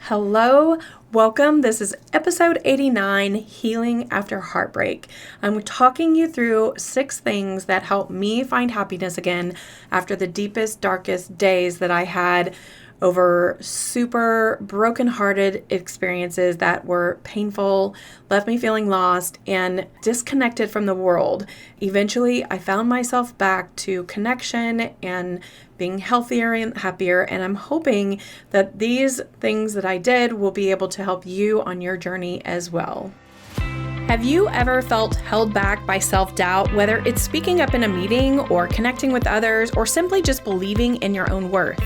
Hello, welcome. This is episode 89, Healing After Heartbreak. I'm talking you through 6 things that helped me find happiness again after the deepest, darkest days that I had over super brokenhearted experiences that were painful, left me feeling lost and disconnected from the world. Eventually, I found myself back to connection and being healthier and happier, and I'm hoping that these things that I did will be able to help you on your journey as well. Have you ever felt held back by self-doubt, whether it's speaking up in a meeting or connecting with others or simply just believing in your own worth?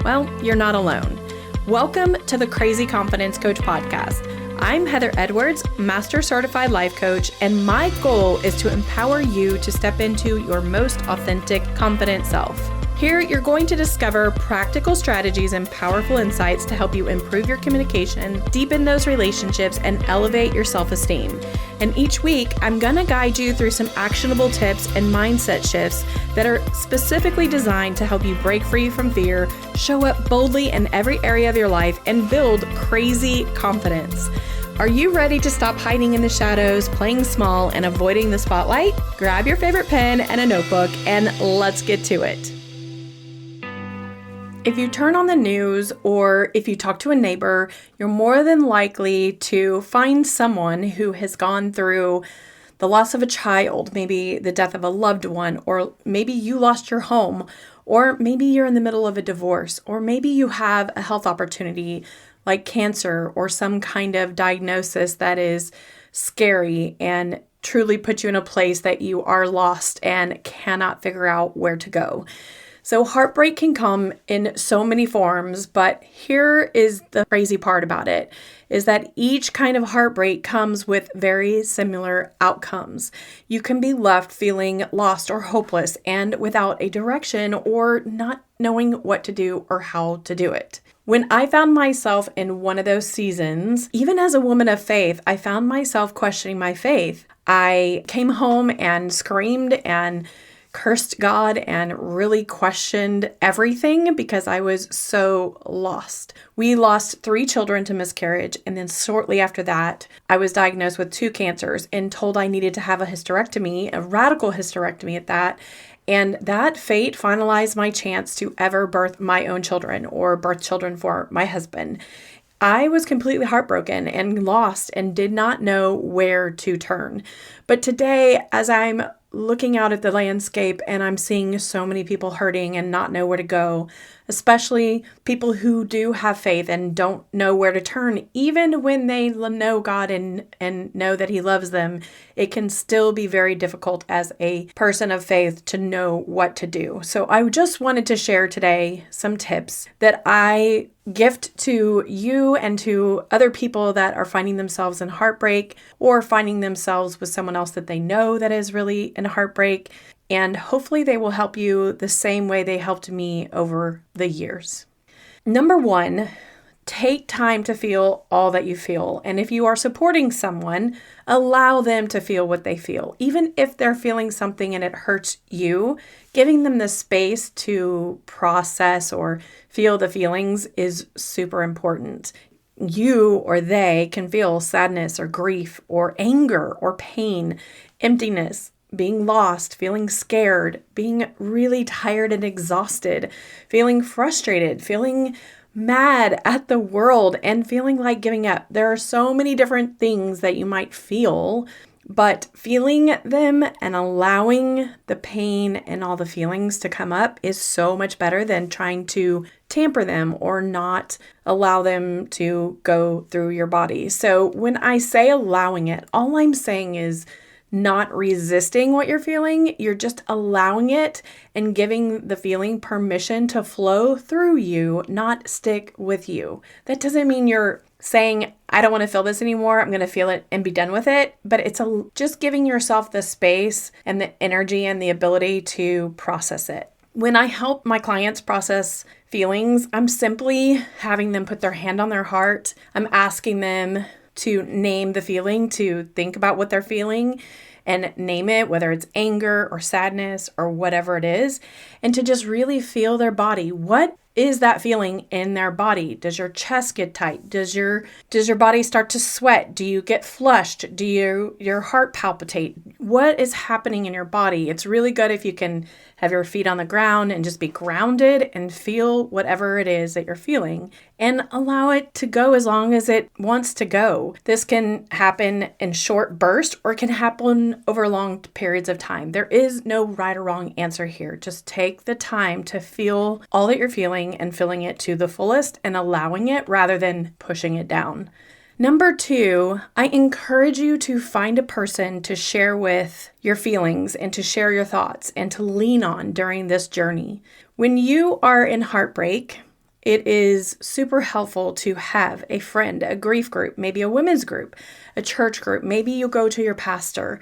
Well, you're not alone. Welcome to the Crazy Confidence Coach podcast. I'm Heather Edwards, Master Certified Life Coach, and my goal is to empower you to step into your most authentic, confident self. Here, you're going to discover practical strategies and powerful insights to help you improve your communication, deepen those relationships, and elevate your self-esteem. And each week, I'm going to guide you through some actionable tips and mindset shifts that are specifically designed to help you break free from fear, show up boldly in every area of your life, and build crazy confidence. Are you ready to stop hiding in the shadows, playing small, and avoiding the spotlight? Grab your favorite pen and a notebook, and let's get to it. If you turn on the news or if you talk to a neighbor, you're more than likely to find someone who has gone through the loss of a child, maybe the death of a loved one, or maybe you lost your home, or maybe you're in the middle of a divorce, or maybe you have a health opportunity like cancer or some kind of diagnosis that is scary and truly puts you in a place that you are lost and cannot figure out where to go. So heartbreak can come in so many forms, but here is the crazy part about it, is that each kind of heartbreak comes with very similar outcomes. You can be left feeling lost or hopeless and without a direction or not knowing what to do or how to do it. When I found myself in one of those seasons, even as a woman of faith, I found myself questioning my faith. I came home and screamed and cursed God and really questioned everything because I was so lost. We lost 3 children to miscarriage, and then shortly after that, I was diagnosed with 2 cancers and told I needed to have a hysterectomy, a radical hysterectomy at that. And that fate finalized my chance to ever birth my own children or birth children for my husband. I was completely heartbroken and lost and did not know where to turn. But today, as I'm looking out at the landscape and I'm seeing so many people hurting and not know where to go, especially people who do have faith and don't know where to turn, even when they know God and know that He loves them, it can still be very difficult as a person of faith to know what to do. So I just wanted to share today some tips that I gift to you and to other people that are finding themselves in heartbreak or finding themselves with someone else that they know that is really in heartbreak. And hopefully they will help you the same way they helped me over the years. Number 1, take time to feel all that you feel. And if you are supporting someone, allow them to feel what they feel. Even if they're feeling something and it hurts you, giving them the space to process or feel the feelings is super important. You or they can feel sadness or grief or anger or pain, emptiness, being lost, feeling scared, being really tired and exhausted, feeling frustrated, feeling mad at the world, and feeling like giving up. There are so many different things that you might feel, but feeling them and allowing the pain and all the feelings to come up is so much better than trying to tamper them or not allow them to go through your body. So when I say allowing it, all I'm saying is not resisting what you're feeling. You're just allowing it and giving the feeling permission to flow through you, not stick with you. That doesn't mean you're saying, I don't want to feel this anymore. I'm going to feel it and be done with it. But it's just giving yourself the space and the energy and the ability to process it. When I help my clients process feelings, I'm simply having them put their hand on their heart. I'm asking them to name the feeling, to think about what they're feeling and name it, whether it's anger or sadness or whatever it is, and to just really feel their body. What is that feeling in their body? Does your chest get tight? Does your body start to sweat? Do you get flushed? Do your heart palpitate? What is happening in your body? It's really good if you can have your feet on the ground and just be grounded and feel whatever it is that you're feeling and allow it to go as long as it wants to go. This can happen in short bursts or it can happen over long periods of time. There is no right or wrong answer here. Just take the time to feel all that you're feeling and feeling it to the fullest and allowing it rather than pushing it down. Number 2, I encourage you to find a person to share with your feelings and to share your thoughts and to lean on during this journey. When you are in heartbreak, it is super helpful to have a friend, a grief group, maybe a women's group, a church group. Maybe you go to your pastor.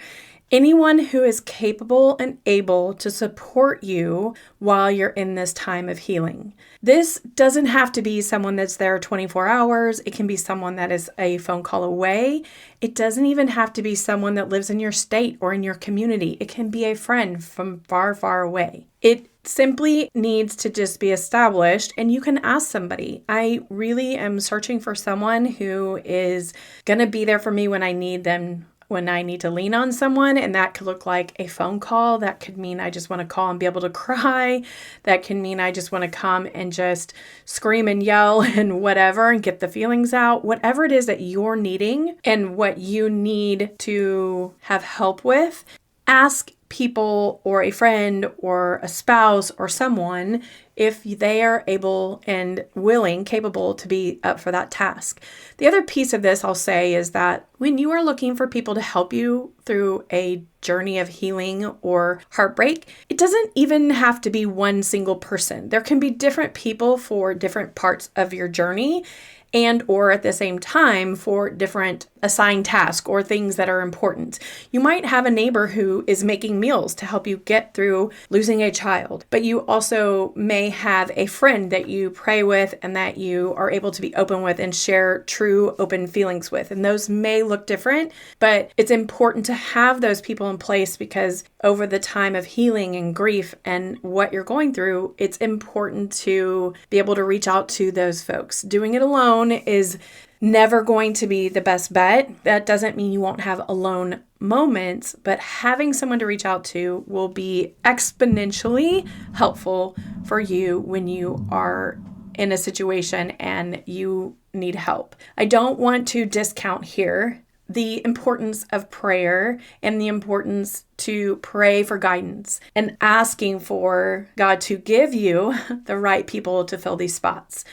Anyone who is capable and able to support you while you're in this time of healing. This doesn't have to be someone that's there 24 hours. It can be someone that is a phone call away. It doesn't even have to be someone that lives in your state or in your community. It can be a friend from far, far away. It simply needs to just be established, and you can ask somebody. I really am searching for someone who is going to be there for me when I need them, when I need to lean on someone, and that could look like a phone call. That could mean I just want to call and be able to cry. That can mean I just want to come and just scream and yell and whatever and get the feelings out. Whatever it is that you're needing and what you need to have help with, ask people or a friend or a spouse or someone if they are able and willing, capable to be up for that task. The other piece of this I'll say is that when you are looking for people to help you through a journey of healing or heartbreak, it doesn't even have to be one single person. There can be different people for different parts of your journey and or at the same time for different assigned tasks or things that are important. You might have a neighbor who is making meals to help you get through losing a child, but you also may have a friend that you pray with and that you are able to be open with and share true open feelings with. And those may look different, but it's important to have those people in place because over the time of healing and grief and what you're going through, it's important to be able to reach out to those folks. Doing it alone is never going to be the best bet. That doesn't mean you won't have alone moments, but having someone to reach out to will be exponentially helpful for you when you are in a situation and you need help. I don't want to discount here the importance of prayer and the importance to pray for guidance and asking for God to give you the right people to fill these spots.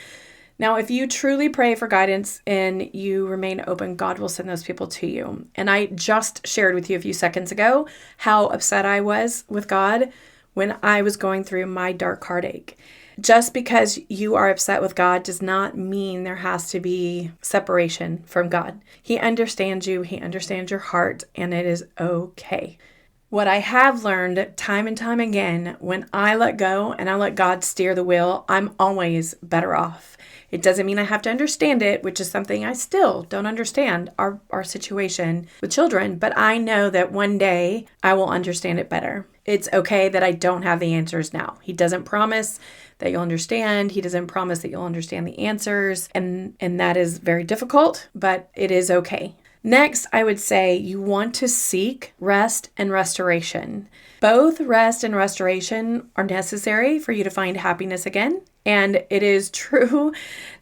Now, if you truly pray for guidance and you remain open, God will send those people to you. And I just shared with you a few seconds ago how upset I was with God when I was going through my dark heartache. Just because you are upset with God does not mean there has to be separation from God. He understands you, He understands your heart, and it is okay. What I have learned time and time again, when I let go and I let God steer the wheel, I'm always better off. It doesn't mean I have to understand it, which is something I still don't understand, our situation with children, but I know that one day I will understand it better. It's okay that I don't have the answers now. He doesn't promise that you'll understand. He doesn't promise that you'll understand the answers, and that is very difficult, but it is okay. Next, I would say you want to seek rest and restoration. Both rest and restoration are necessary for you to find happiness again. And it is true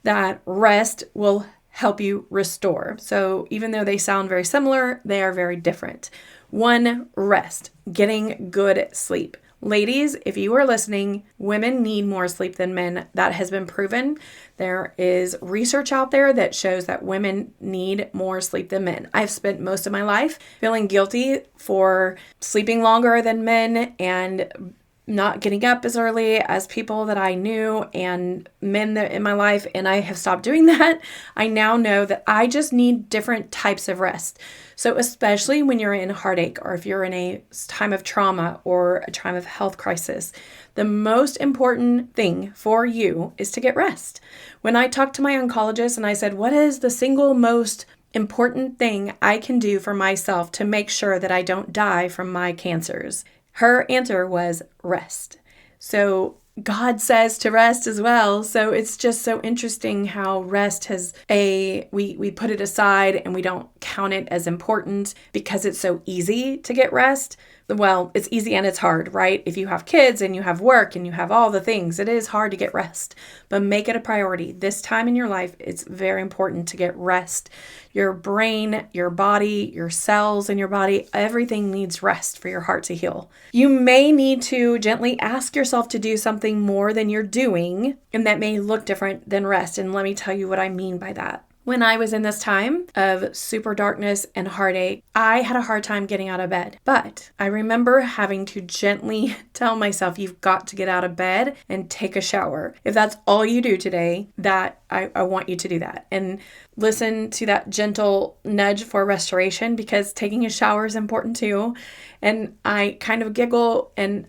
that rest will help you restore. So even though they sound very similar, they are very different. One, rest, getting good sleep. Ladies, if you are listening, women need more sleep than men. That has been proven. There is research out there that shows that women need more sleep than men. I've spent most of my life feeling guilty for sleeping longer than men and not getting up as early as people that I knew and men that in my life, and I have stopped doing that. I now know that I just need different types of rest. So especially when you're in heartache or if you're in a time of trauma or a time of health crisis, the most important thing for you is to get rest. When I talked to my oncologist and I said, what is the single most important thing I can do for myself to make sure that I don't die from my cancers? Her answer was rest. So God says to rest as well. So it's just so interesting how rest we put it aside and we don't count it as important because it's so easy to get rest. Well, it's easy and it's hard, right? If you have kids and you have work and you have all the things, it is hard to get rest, but make it a priority. This time in your life, it's very important to get rest. Your brain, your body, your cells in your body, everything needs rest for your heart to heal. You may need to gently ask yourself to do something more than you're doing, and that may look different than rest. And let me tell you what I mean by that. When I was in this time of super darkness and heartache, I had a hard time getting out of bed. But I remember having to gently tell myself, you've got to get out of bed and take a shower. If that's all you do today, that I want you to do that. And listen to that gentle nudge for restoration, because taking a shower is important too. And I kind of giggle, and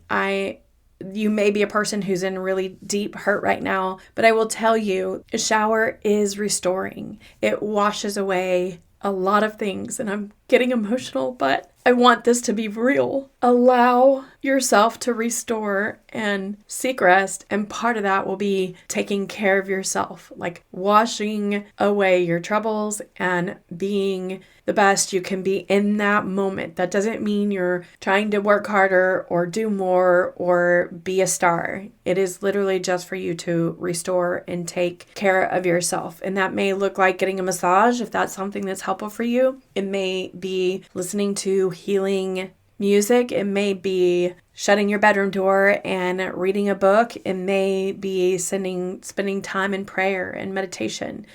you may be a person who's in really deep hurt right now, but I will tell you, a shower is restoring. It washes away a lot of things, and I'm getting emotional, but I want this to be real. Allow yourself to restore and seek rest, and part of that will be taking care of yourself, like washing away your troubles and being the best you can be in that moment. That doesn't mean you're trying to work harder or do more or be a star. It is literally just for you to restore and take care of yourself. And that may look like getting a massage if that's something that's helpful for you. It may be listening to healing music. It may be shutting your bedroom door and reading a book. It may be spending time in prayer and meditation.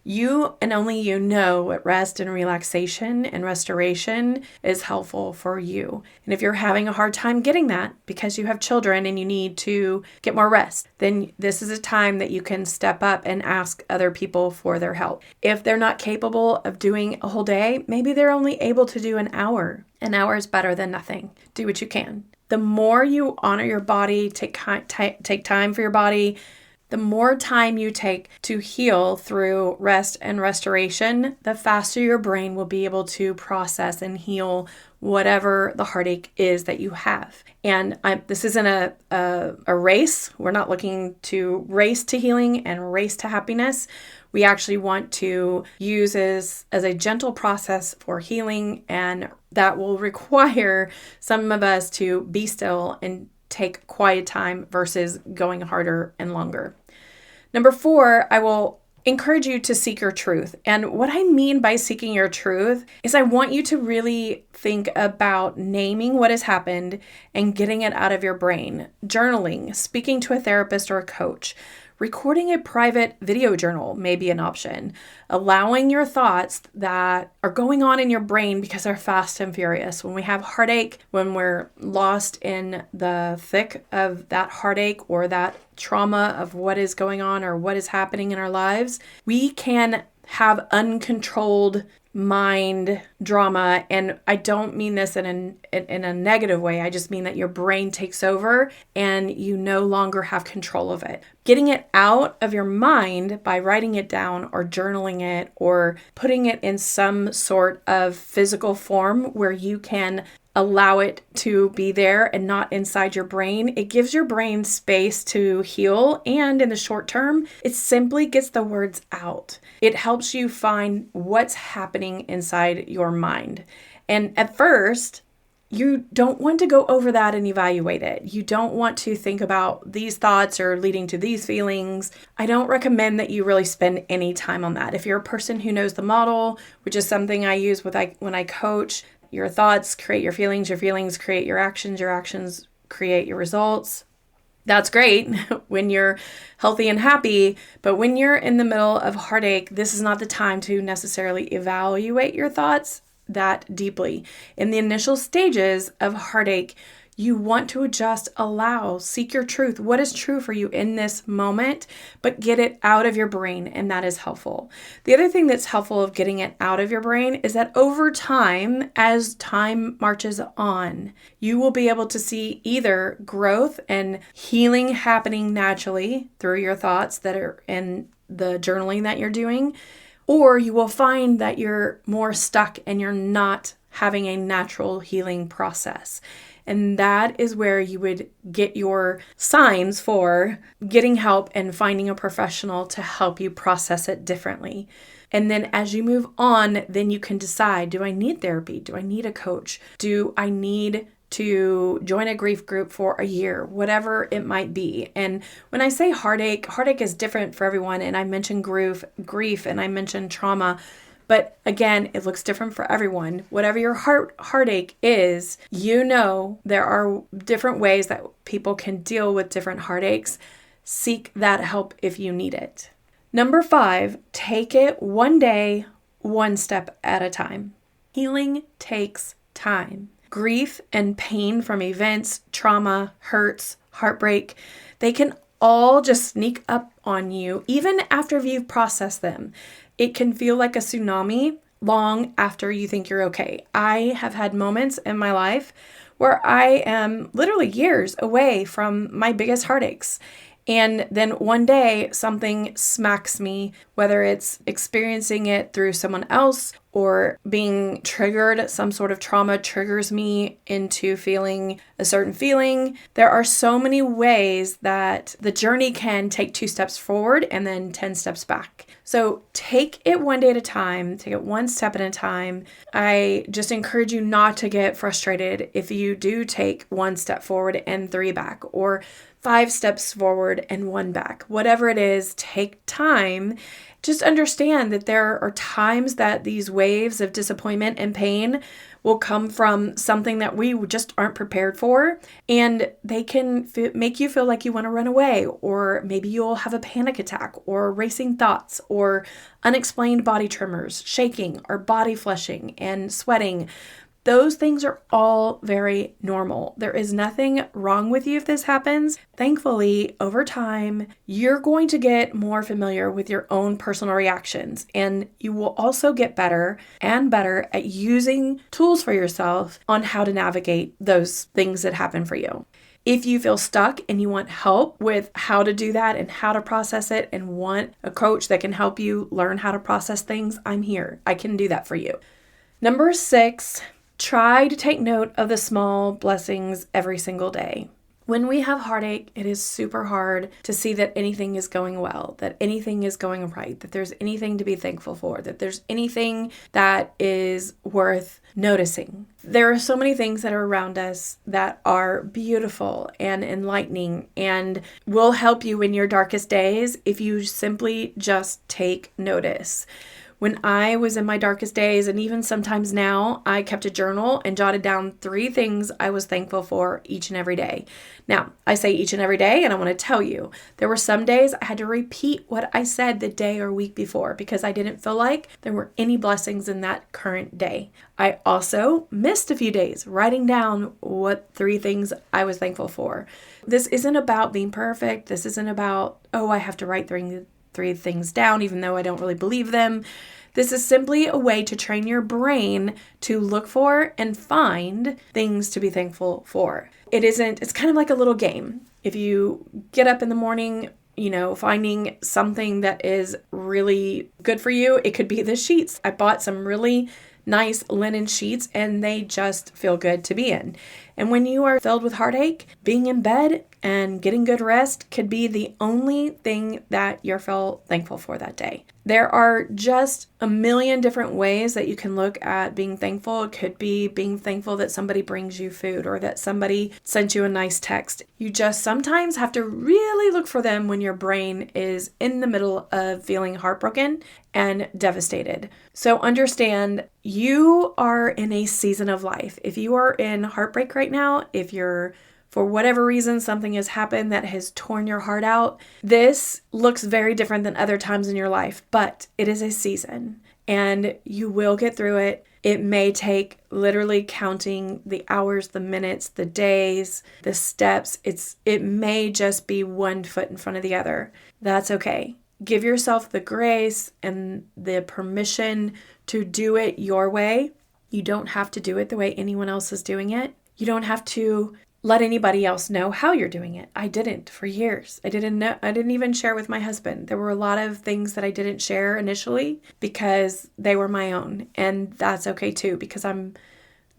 You and only you know what rest and relaxation and restoration is helpful for you. And if you're having a hard time getting that because you have children and you need to get more rest, then this is a time that you can step up and ask other people for their help. If they're not capable of doing a whole day, maybe they're only able to do an hour. An hour is better than nothing. Do what you can. The more you honor your body, take time for your body, the more time you take to heal through rest and restoration, the faster your brain will be able to process and heal whatever the heartache is that you have. And this isn't a race. We're not looking to race to healing and race to happiness. We actually want to use as a gentle process for healing, and that will require some of us to be still and take quiet time versus going harder and longer. Number 4, I will encourage you to seek your truth. And what I mean by seeking your truth is I want you to really think about naming what has happened and getting it out of your brain. Journaling, speaking to a therapist or a coach. Recording a private video journal may be an option. Allowing your thoughts that are going on in your brain because they're fast and furious. When we have heartache, when we're lost in the thick of that heartache or that trauma of what is going on or what is happening in our lives, we can have uncontrolled mind drama. And I don't mean this in a negative way. I just mean that your brain takes over and you no longer have control of it. Getting it out of your mind by writing it down or journaling it or putting it in some sort of physical form where you can allow it to be there and not inside your brain. It gives your brain space to heal, and in the short term, it simply gets the words out. It helps you find what's happening inside your mind. And at first, you don't want to go over that and evaluate it. You don't want to think about these thoughts are leading to these feelings. I don't recommend that you really spend any time on that. If you're a person who knows the model, which is something I use when I coach, your thoughts create your feelings create your actions create your results. That's great when you're healthy and happy, but when you're in the middle of heartache, this is not the time to necessarily evaluate your thoughts that deeply. In the initial stages of heartache, you want to just seek your truth. What is true for you in this moment, but get it out of your brain, and that is helpful. The other thing that's helpful of getting it out of your brain is that over time, as time marches on, you will be able to see either growth and healing happening naturally through your thoughts that are in the journaling that you're doing, or you will find that you're more stuck and you're not having a natural healing process. And that is where you would get your signs for getting help and finding a professional to help you process it differently. And then as you move on, then you can decide, do I need therapy? Do I need a coach? Do I need to join a grief group for a year, whatever it might be? And when I say heartache is different for everyone. And I mentioned grief, and I mentioned trauma. But again, it looks different for everyone. Whatever your heartache is, there are different ways that people can deal with different heartaches. Seek that help if you need it. Number 5, take it one day, one step at a time. Healing takes time. Grief and pain from events, trauma, hurts, heartbreak, they can all just sneak up on you even after you've processed them. It can feel like a tsunami long after you think you're okay. I have had moments in my life where I am literally years away from my biggest heartaches. And then one day something smacks me, whether it's experiencing it through someone else or being triggered, some sort of trauma triggers me into feeling a certain feeling. There are so many ways that the journey can take 2 steps forward and then 10 steps back. So take it one day at a time, take it one step at a time. I just encourage you not to get frustrated if you do take 1 step forward and 3 back, or 5 steps forward and 1 back. Whatever it is, take time. Just understand that there are times that these waves of disappointment and pain will come from something that we just aren't prepared for, and they can make you feel like you want to run away, or maybe you'll have a panic attack, or racing thoughts, or unexplained body tremors, shaking, or body flushing and sweating. Those things are all very normal. There is nothing wrong with you if this happens. Thankfully, over time, you're going to get more familiar with your own personal reactions, and you will also get better and better at using tools for yourself on how to navigate those things that happen for you. If you feel stuck and you want help with how to do that and how to process it, and want a coach that can help you learn how to process things, I'm here. I can do that for you. Number 6, try to take note of the small blessings every single day. When we have heartache, it is super hard to see that anything is going well, that anything is going right, that there's anything to be thankful for, that there's anything that is worth noticing. There are so many things that are around us that are beautiful and enlightening and will help you in your darkest days if you simply just take notice. When I was in my darkest days, and even sometimes now, I kept a journal and jotted down 3 things I was thankful for each and every day. Now, I say each and every day, and I want to tell you, there were some days I had to repeat what I said the day or week before because I didn't feel like there were any blessings in that current day. I also missed a few days writing down what 3 things I was thankful for. This isn't about being perfect. This isn't about, I have to write 3 things down, even though I don't really believe them. This is simply a way to train your brain to look for and find things to be thankful for. It's kind of like a little game. If you get up in the morning, finding something that is really good for you, it could be the sheets. I bought some really nice linen sheets and they just feel good to be in. And when you are filled with heartache, being in bed and getting good rest could be the only thing that you're thankful for that day. There are just a million different ways that you can look at being thankful. It could be being thankful that somebody brings you food or that somebody sent you a nice text. You just sometimes have to really look for them when your brain is in the middle of feeling heartbroken and devastated. So understand you are in a season of life. If you are in heartbreak right now, if you're for whatever reason, something has happened that has torn your heart out, this looks very different than other times in your life, but it is a season and you will get through it. It may take literally counting the hours, the minutes, the days, the steps. It may just be 1 foot in front of the other. That's okay. Give yourself the grace and the permission to do it your way. You don't have to do it the way anyone else is doing it. You don't have to let anybody else know how you're doing it. I didn't for years. I didn't even share with my husband. There were a lot of things that I didn't share initially because they were my own. And that's okay too, because I'm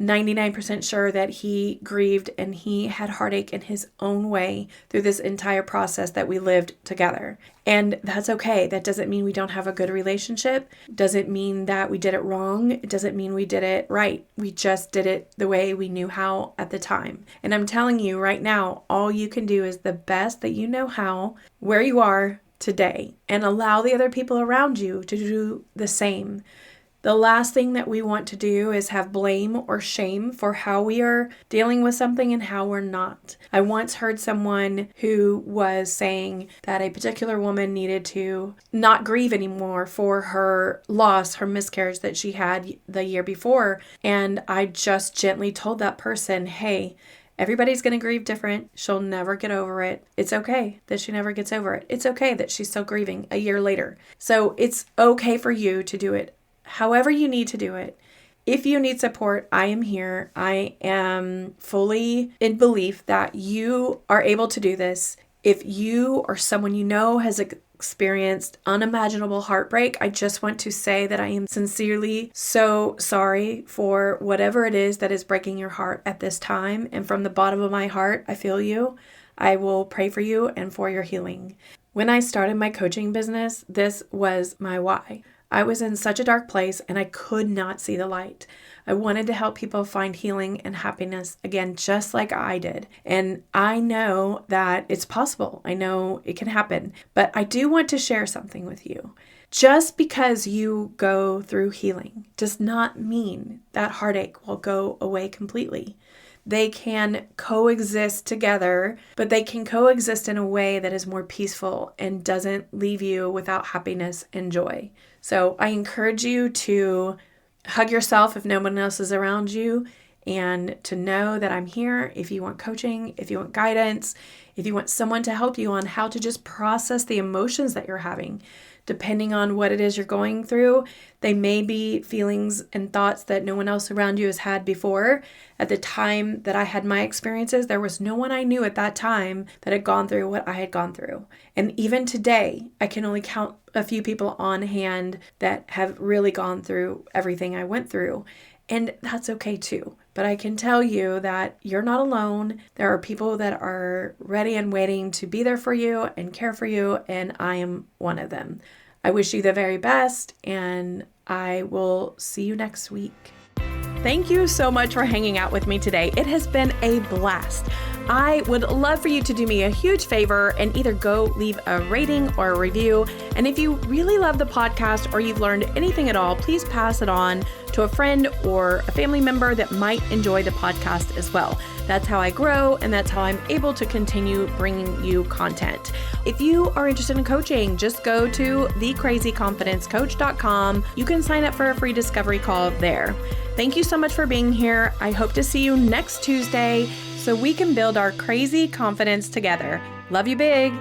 99% sure that he grieved and he had heartache in his own way through this entire process that we lived together. And that's okay. That doesn't mean we don't have a good relationship. Doesn't mean that we did it wrong. It doesn't mean we did it right. We just did it the way we knew how at the time. And I'm telling you right now, all you can do is the best that you know how, where you are today, and allow the other people around you to do the same. The last thing that we want to do is have blame or shame for how we are dealing with something and how we're not. I once heard someone who was saying that a particular woman needed to not grieve anymore for her loss, her miscarriage that she had the year before. And I just gently told that person, hey, everybody's going to grieve different. She'll never get over it. It's okay that she never gets over it. It's okay that she's still grieving a year later. So it's okay for you to do it however you need to do it. If you need support, I am here. I am fully in belief that you are able to do this. If you or someone you know has experienced unimaginable heartbreak, I just want to say that I am sincerely so sorry for whatever it is that is breaking your heart at this time. And from the bottom of my heart, I feel you. I will pray for you and for your healing. When I started my coaching business, this was my why. I was in such a dark place and I could not see the light. I wanted to help people find healing and happiness again, just like I did. And I know that it's possible. I know it can happen. But I do want to share something with you. Just because you go through healing does not mean that heartache will go away completely. They can coexist together, but they can coexist in a way that is more peaceful and doesn't leave you without happiness and joy. So I encourage you to hug yourself if no one else is around you, and to know that I'm here if you want coaching, if you want guidance, if you want someone to help you on how to just process the emotions that you're having. Depending on what it is you're going through, they may be feelings and thoughts that no one else around you has had before. At the time that I had my experiences, there was no one I knew at that time that had gone through what I had gone through. And even today, I can only count a few people on hand that have really gone through everything I went through. And that's okay too. But I can tell you that you're not alone. There are people that are ready and waiting to be there for you and care for you, and I am one of them. I wish you the very best, and I will see you next week. Thank you so much for hanging out with me today. It has been a blast. I would love for you to do me a huge favor and either go leave a rating or a review. And if you really love the podcast or you've learned anything at all, please pass it on to a friend or a family member that might enjoy the podcast as well. That's how I grow, and that's how I'm able to continue bringing you content. If you are interested in coaching, just go to thecrazyconfidencecoach.com. You can sign up for a free discovery call there. Thank you so much for being here. I hope to see you next Tuesday so we can build our crazy confidence together. Love you big.